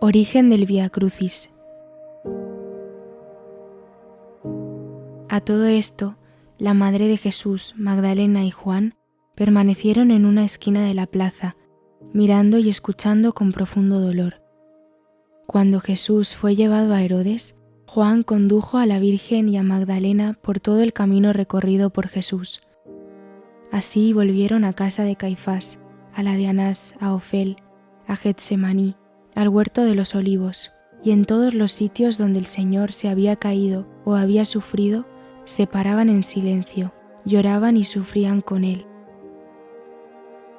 Origen del Vía Crucis. A todo esto, la madre de Jesús, Magdalena y Juan, permanecieron en una esquina de la plaza, mirando y escuchando con profundo dolor. Cuando Jesús fue llevado a Herodes, Juan condujo a la Virgen y a Magdalena por todo el camino recorrido por Jesús. Así volvieron a casa de Caifás, a la de Anás, a Ofel, a Getsemaní, al huerto de los Olivos, y en todos los sitios donde el Señor se había caído o había sufrido, se paraban en silencio, lloraban y sufrían con él.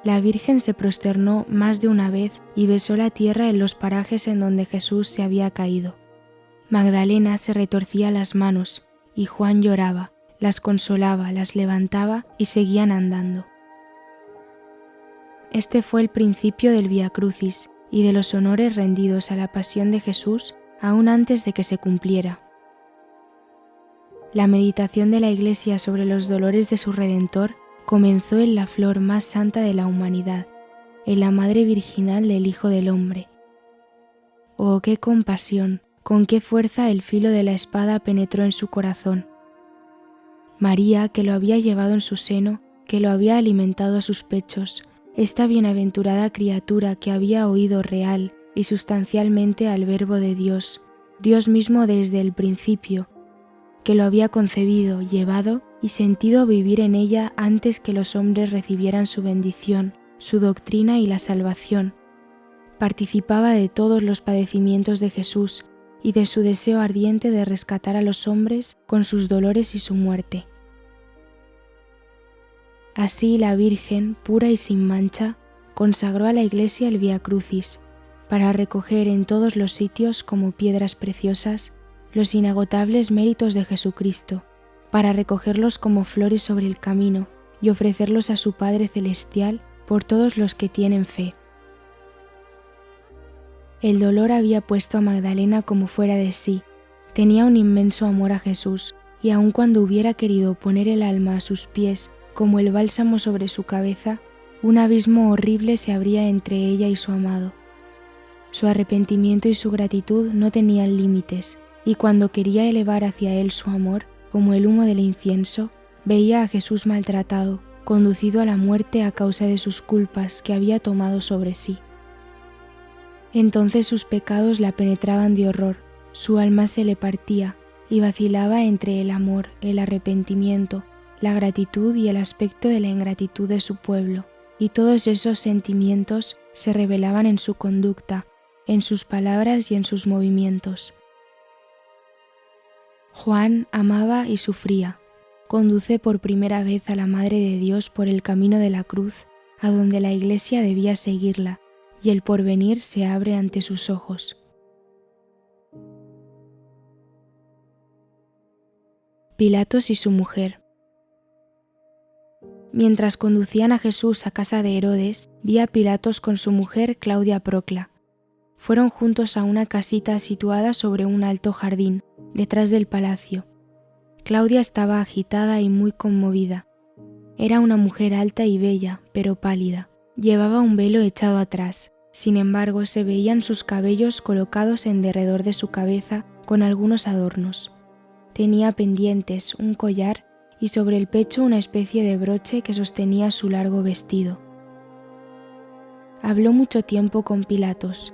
La Virgen se prosternó más de una vez y besó la tierra en los parajes en donde Jesús se había caído. Magdalena se retorcía las manos y Juan lloraba, las consolaba, las levantaba y seguían andando. Este fue el principio del Vía Crucis y de los honores rendidos a la pasión de Jesús aún antes de que se cumpliera. La meditación de la Iglesia sobre los dolores de su Redentor comenzó en la flor más santa de la humanidad, en la Madre Virginal del Hijo del Hombre. ¡Oh, qué compasión! Con qué fuerza el filo de la espada penetró en su corazón. María, que lo había llevado en su seno, que lo había alimentado a sus pechos, esta bienaventurada criatura que había oído real y sustancialmente al Verbo de Dios, Dios mismo desde el principio, que lo había concebido, llevado y sentido vivir en ella antes que los hombres recibieran su bendición, su doctrina y la salvación. Participaba de todos los padecimientos de Jesús y de su deseo ardiente de rescatar a los hombres con sus dolores y su muerte. Así la Virgen, pura y sin mancha, consagró a la Iglesia el Vía Crucis, para recoger en todos los sitios como piedras preciosas los inagotables méritos de Jesucristo, para recogerlos como flores sobre el camino y ofrecerlos a su Padre Celestial por todos los que tienen fe. El dolor había puesto a Magdalena como fuera de sí, tenía un inmenso amor a Jesús y aun cuando hubiera querido poner el alma a sus pies como el bálsamo sobre su cabeza, un abismo horrible se abría entre ella y su amado. Su arrepentimiento y su gratitud no tenían límites, y cuando quería elevar hacia él su amor, como el humo del incienso, veía a Jesús maltratado, conducido a la muerte a causa de sus culpas que había tomado sobre sí. Entonces sus pecados la penetraban de horror, su alma se le partía y vacilaba entre el amor, el arrepentimiento, la gratitud y el aspecto de la ingratitud de su pueblo, y todos esos sentimientos se revelaban en su conducta, en sus palabras y en sus movimientos. Juan amaba y sufría, conduce por primera vez a la Madre de Dios por el camino de la cruz, a donde la Iglesia debía seguirla, y el porvenir se abre ante sus ojos. Pilatos y su mujer. Mientras conducían a Jesús a casa de Herodes, vi a Pilatos con su mujer Claudia Procla. Fueron juntos a una casita situada sobre un alto jardín, detrás del palacio. Claudia estaba agitada y muy conmovida. Era una mujer alta y bella, pero pálida. Llevaba un velo echado atrás, sin embargo se veían sus cabellos colocados en derredor de su cabeza con algunos adornos. Tenía pendientes, un collar y sobre el pecho una especie de broche que sostenía su largo vestido. Habló mucho tiempo con Pilatos.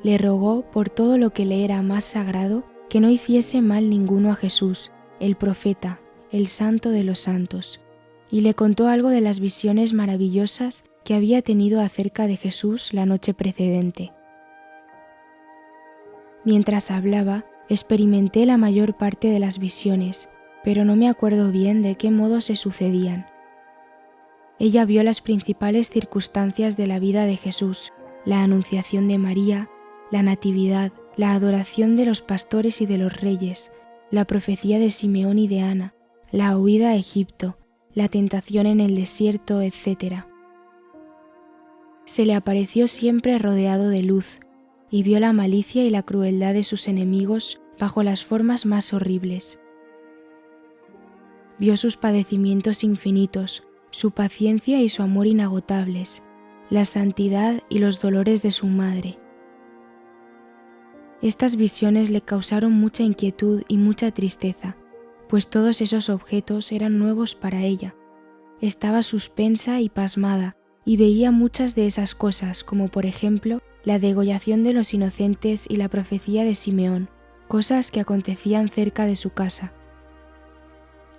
Le rogó por todo lo que le era más sagrado que no hiciese mal ninguno a Jesús, el profeta, el santo de los santos, y le contó algo de las visiones maravillosas que había tenido acerca de Jesús la noche precedente. Mientras hablaba, experimenté la mayor parte de las visiones, pero no me acuerdo bien de qué modo se sucedían. Ella vio las principales circunstancias de la vida de Jesús, la anunciación de María, la natividad, la adoración de los pastores y de los reyes, la profecía de Simeón y de Ana, la huida a Egipto, la tentación en el desierto, etc. Se le apareció siempre rodeado de luz y vio la malicia y la crueldad de sus enemigos bajo las formas más horribles. Vio sus padecimientos infinitos, su paciencia y su amor inagotables, la santidad y los dolores de su madre. Estas visiones le causaron mucha inquietud y mucha tristeza, pues todos esos objetos eran nuevos para ella. Estaba suspensa y pasmada, y veía muchas de esas cosas, como por ejemplo la degollación de los inocentes y la profecía de Simeón, cosas que acontecían cerca de su casa.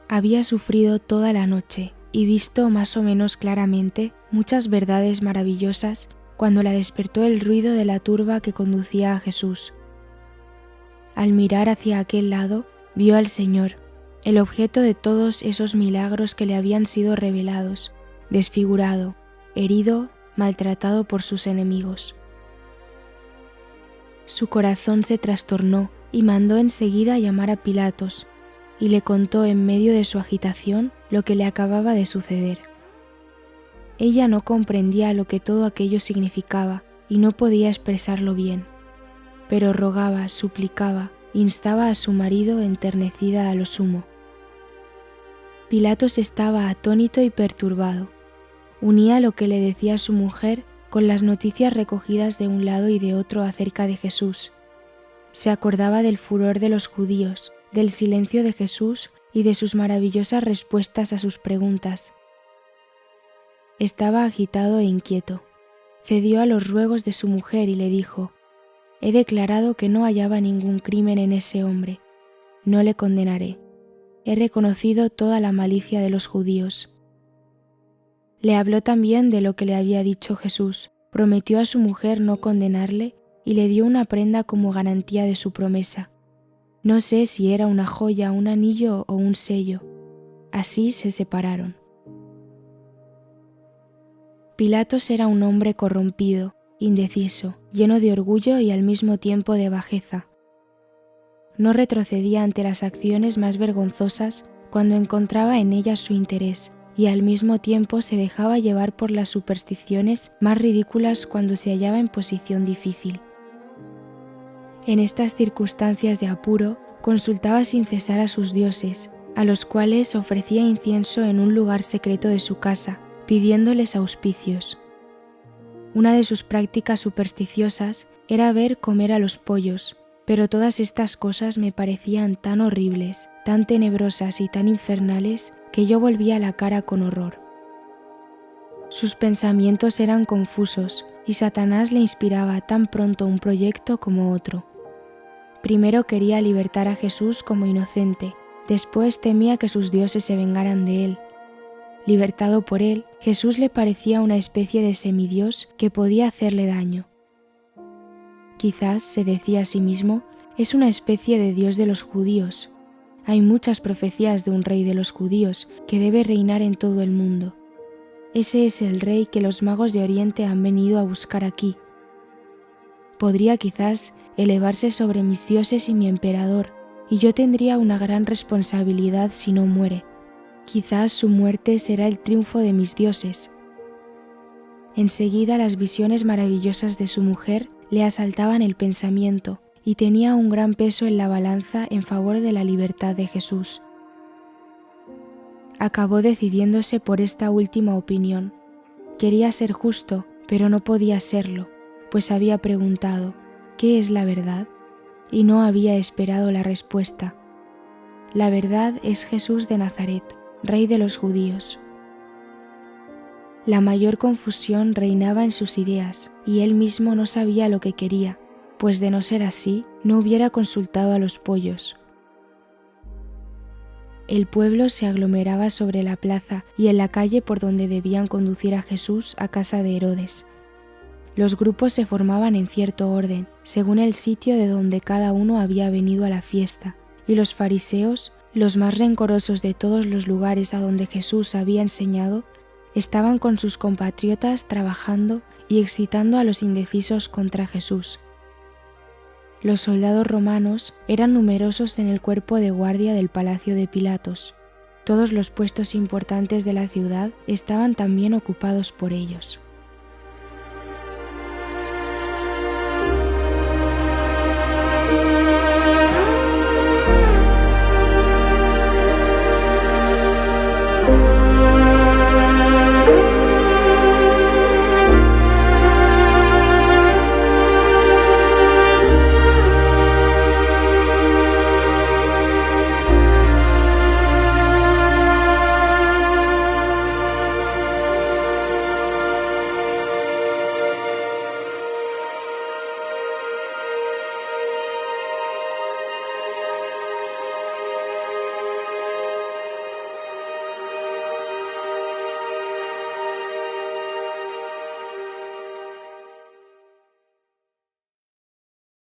Había sufrido toda la noche y visto más o menos claramente muchas verdades maravillosas cuando la despertó el ruido de la turba que conducía a Jesús. Al mirar hacia aquel lado, vio al Señor, el objeto de todos esos milagros que le habían sido revelados, desfigurado, herido, maltratado por sus enemigos. Su corazón se trastornó y mandó enseguida llamar a Pilatos, y le contó en medio de su agitación lo que le acababa de suceder. Ella no comprendía lo que todo aquello significaba y no podía expresarlo bien, pero rogaba, suplicaba, instaba a su marido enternecida a lo sumo. Pilatos estaba atónito y perturbado. Unía lo que le decía su mujer con las noticias recogidas de un lado y de otro acerca de Jesús. Se acordaba del furor de los judíos, del silencio de Jesús y de sus maravillosas respuestas a sus preguntas. Estaba agitado e inquieto. Cedió a los ruegos de su mujer y le dijo: «He declarado que no hallaba ningún crimen en ese hombre. No le condenaré. He reconocido toda la malicia de los judíos». Le habló también de lo que le había dicho Jesús, prometió a su mujer no condenarle y le dio una prenda como garantía de su promesa. No sé si era una joya, un anillo o un sello. Así se separaron. Pilatos era un hombre corrompido, indeciso, lleno de orgullo y al mismo tiempo de bajeza. No retrocedía ante las acciones más vergonzosas cuando encontraba en ellas su interés, y al mismo tiempo se dejaba llevar por las supersticiones más ridículas cuando se hallaba en posición difícil. En estas circunstancias de apuro, consultaba sin cesar a sus dioses, a los cuales ofrecía incienso en un lugar secreto de su casa, pidiéndoles auspicios. Una de sus prácticas supersticiosas era ver comer a los pollos, pero todas estas cosas me parecían tan horribles, tan tenebrosas y tan infernales que yo volvía la cara con horror. Sus pensamientos eran confusos y Satanás le inspiraba tan pronto un proyecto como otro. Primero quería libertar a Jesús como inocente, después temía que sus dioses se vengaran de él. Libertado por él, Jesús le parecía una especie de semidios que podía hacerle daño. Quizás, se decía a sí mismo, es una especie de Dios de los judíos. Hay muchas profecías de un rey de los judíos que debe reinar en todo el mundo. Ese es el rey que los magos de Oriente han venido a buscar aquí. Podría quizás elevarse sobre mis dioses y mi emperador, y yo tendría una gran responsabilidad si no muere. Quizás su muerte será el triunfo de mis dioses. Enseguida las visiones maravillosas de su mujer le asaltaban el pensamiento y tenía un gran peso en la balanza en favor de la libertad de Jesús. Acabó decidiéndose por esta última opinión. Quería ser justo, pero no podía serlo, pues había preguntado: ¿qué es la verdad? Y no había esperado la respuesta. La verdad es Jesús de Nazaret, Rey de los judíos. La mayor confusión reinaba en sus ideas, y él mismo no sabía lo que quería, pues de no ser así, no hubiera consultado a los pollos. El pueblo se aglomeraba sobre la plaza y en la calle por donde debían conducir a Jesús a casa de Herodes. Los grupos se formaban en cierto orden, según el sitio de donde cada uno había venido a la fiesta, y los fariseos, los más rencorosos de todos los lugares a donde Jesús había enseñado, estaban con sus compatriotas trabajando y excitando a los indecisos contra Jesús. Los soldados romanos eran numerosos en el cuerpo de guardia del palacio de Pilatos. Todos los puestos importantes de la ciudad estaban también ocupados por ellos.